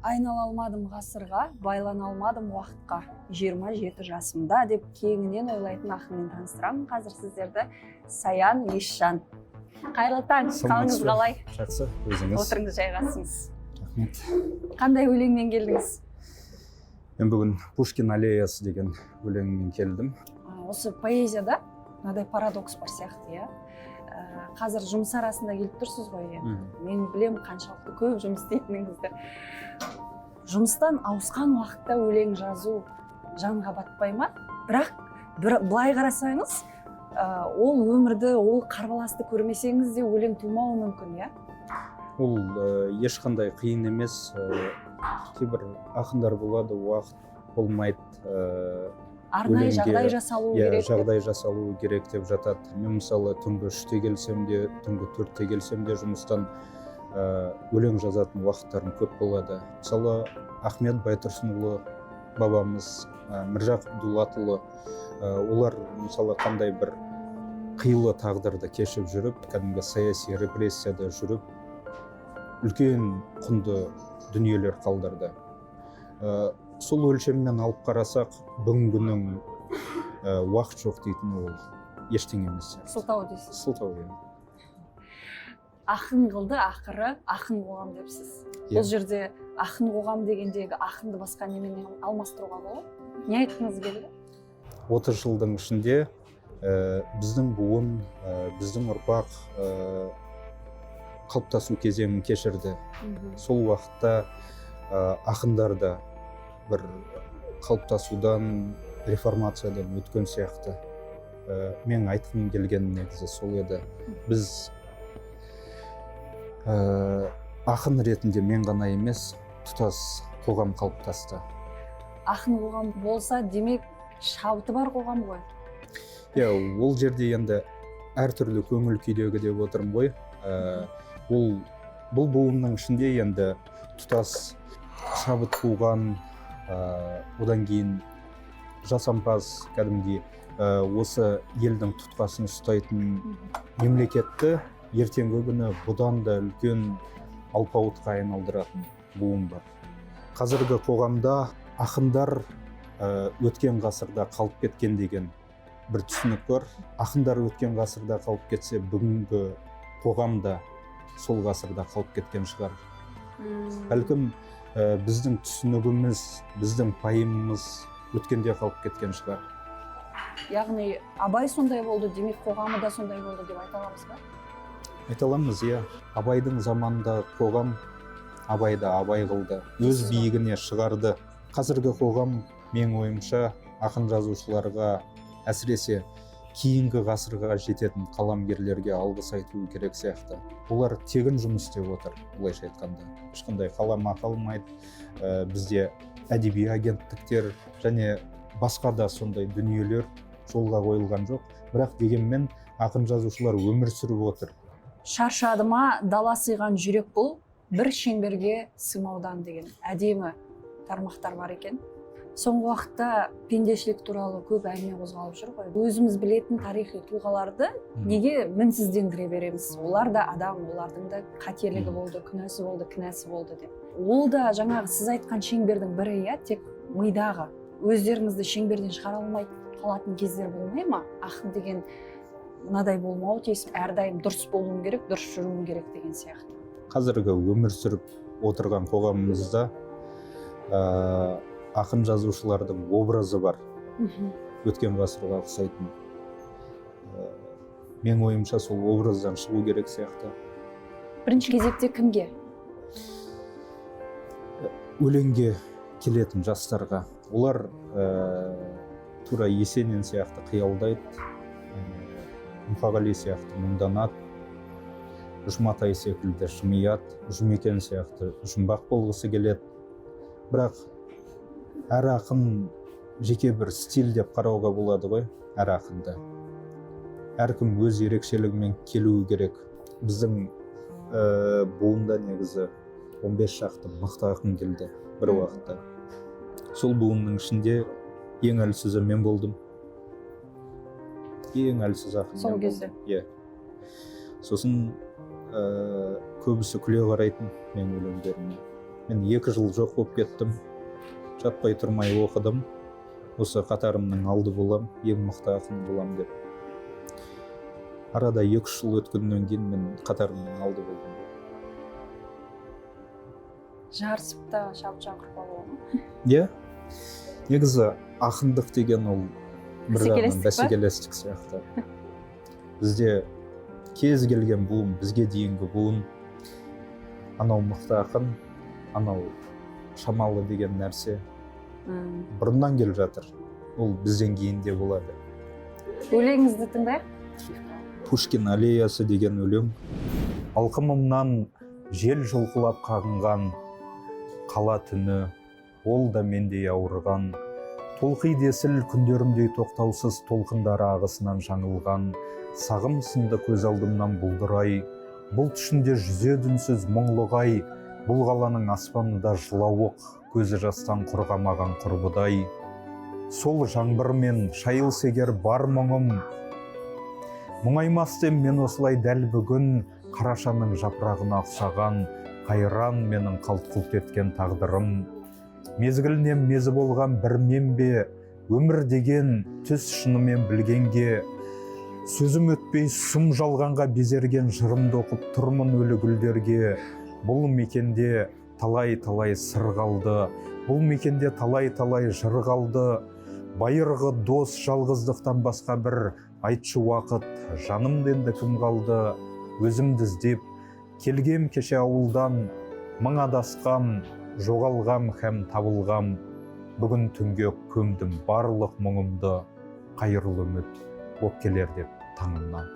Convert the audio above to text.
Айнала алмадым ғасырға, байлана алмадым уақытқа, 27 жасымда деп кеңінен ойлайтын ақынмен таныстырамын қазір сіздерді. Саян Есжан. Қайырлы таң, қалыңыз қалай? Жақсы, өзіңіз? Отырыңыз, жайғасыңыз. Рахмет. Қандай өлеңмен келдіңіз? Мен бүгін Пушкин аллеясы деген өлеңмен келдім. Осы поэзияда мынадай парадокс бар сияқты, иә. Қазір жұмыс арасында келіп тұрсыз ғой, мен білем қаншалықты көп жұмыс істейтініңізді. Жұмыстан ауысқан уақытта өлең жазу жанға батпай ма? Бірақ былай қарасаңыз, ол өмірді, ол қарбаласты көрмесеңіз де өлең тумауы мүмкін, иә? Ол ешқандай қиын емес. Кейбір ақындар болады, уақыт болмайды. Арнайы жағдай жасалу керек. Жағдай жасалу керек деп жатады. Мен мысалы түнгі 3-те келсем де, түнгі 4-те келсем де жұмыстан өлең жазатын уақыттарым көп болады. Мысалы Ахмет Байтұрсынұлы бабамыз, Міржақып Дулатұлы, олар мысалы қандай бір қилы тағдырды кешіп жүріп, кәдімгі саяси репрессияда жүріп, үлкен құнды дүниелер қалдырды. Сол өлшеммен алып қарасақ, бүгінгінің уақыт жоқ дейтін ол ештеңе емес. Сылтау дейсіз. Сылтау, иә. Ақын қылды, ақыры ақын қоғам депсіз. Бұл жерде ақын қоғам дегендегі ақынды басқа немен алмастыруға болады? Не айтқыңыз келді? 30 жылдың ішінде біздің буын, біздің ұрпақ қалыптасу кезеңін кешірді. Сол уақытта ақындар да бір қалыптасудан, реформациядан өткен сияқты. Мен айтқым келген негізі сол еді. Біз ақын ретінде мен ғана емес, тұтас қоғам қалыптасты. Ақын қоғам болса, демек шабыты бар қоғам ғой. Ол жерде енді әртүрлі көңіл күйдегі деп отырмын ғой. Бұл буынның ішінде енді тұтас шабыт қуған, одан кейін жасампаз, кәдімгі осы елдің тұтқасын ұстайтын мемлекетті ертеңгі күні бұдан да үлкен алпауытқа айналдыратын буын бар. Қазіргі қоғамда ақындар өткен ғасырда қалып кеткен деген бір түсінік бар. Ақындар өткен ғасырда қалып кетсе, бүгінгі қоғамда сол ғасырда қалып кеткен шығар. Бәлкім біздің түсінігіміз, біздің пайымымыз өткенде қалып кеткен шығар. Яғни Абай сондай болды, демек қоғамы да сондай болды деп айта аламыз ба? Айта аламыз, иә. Абайдың заманында қоғам Абайды Абай қылды, өз биігіне шығарды. Қазіргі қоғам, мен ойымша, ақын жазушыларға, әсіресе кейінгі ғасырға жететін қаламгерлерге алғыс айту керек сияқты. Олар тегін жұмыс істеп отыр, былайша айтқанда. Ешқандай қаламақы алмайды. Бізде әдеби агенттіктер және басқа да сондай дүниелер жолға қойылған жоқ. Бірақ дегенмен ақын жазушылар өмір сүріп отыр. Шаршадыма дала сыйған жүрек бұл, бір шеңберге сыймаудан деген әдемі тармақтар бар екен. Соңғы уақытта пендешілік туралы көп әңгіме қозғалып жүр ғой. Өзіміз білетін тарихи тұлғаларды неге мінсіздендіре береміз? Олар да адам, олардың да қателігі болды, күнәсі болды, кінәсі болды деп. Ол да жаңағы сіз айтқан шеңбердің бірі, иә, тек мидағы. Өздеріңізді шеңберден шығара алмай қалатын кездер болмай ма? Ақын деген мынадай болмау тиіс, әрдайым дұрыс болуым керек, дұрыс жүруім керек деген сияқты. Қазіргі өмір сүріп отырған қоғамымызда ақын жазушылардың образы бар, өткен ғасырға ұқсайтын. Мен ойымша сол образдан шығу керек сияқты. Бірінші кезекте кімге? Өлеңге келетін жастарға. Олар тура Есенин сияқты қиялдайды, Мұқағали сияқты мұңданады, Жұматай секілді жымияды, Жұмекен сияқты жұмбақ болғысы келеді. Бірақ әр ақын жеке бір стиль деп қарауға болады ғой, әр ақынды. Әркім өз ерекшелігімен келуі керек. Біздің буында негізі 15 шақты мықты ақын келді бір уақытта. Сол буынның ішінде ең әлсізі мен болдым. Ең әлсіз ақын. Сол кезде. Сосын көбісі күле қарайтын мен өлеңдеріме. мен 2 жыл жоқ болып кеттім, жатпай тұрмай оқыдым, осы қатарымның алды болам, ең мықты ақын болам деп. Арада 2-3 жыл өткеннен кейін мен қатарымның алды болдым. Жарысып та шабытжан құрба болған. Иә, негізі ақындық деген ол бір жағынан бәсекелестік сияқты. Бізде кез келген буын, бізге дейінгі буын, анау мықты ақын, анау шамалы деген нәрсе бұрыннан келіп жатыр. Ол бізден кейін де болады. Өлеңіңізді тыңдайық. Пушкин аллеясы деген өлең. Алқымымнан жел жұлқылап қағынған, қала түні, ол да мендей ауырған. Толқиды есіл күндерімдей тоқтаусыз толқындары ағысынан жаңылған. Сағым сынды көз алдымнан бұлдырай, бұлт ішінде жүзеді үнсіз мұңлығай. Бұл қаланың аспанында жылауық, көзі жастан құрғамаған құрбыдай. Сол жаңбырмен шайылса егер бар мұңым, мұңаймастен мен осылай дәл бүгін, қарашаның жапырағына ұқсаған, қайран менің қалт-құлт еткен тағдырым. Мезгілінен мезі болған бір мен бе, өмір деген түс шынымен білгенге, сөзім өтпей сұм жалғанға безерген жырымды оқып тұрмын өлі гүлдерге. Бұл мекенде талай-талай сыр қалды, бұл мекенде талай-талай жыр қалды. Байырғы дос жалғыздықтан басқа бір айтшы уақыт, жанымда енді кім қалды? Өзімді іздеп келгем кеше ауылдан, мың адасқам, жоғалғам һәм табылғам. Бүгін түнге көмдім барлық мұңымды, қайырлы үміт боп келер деп таңымнан.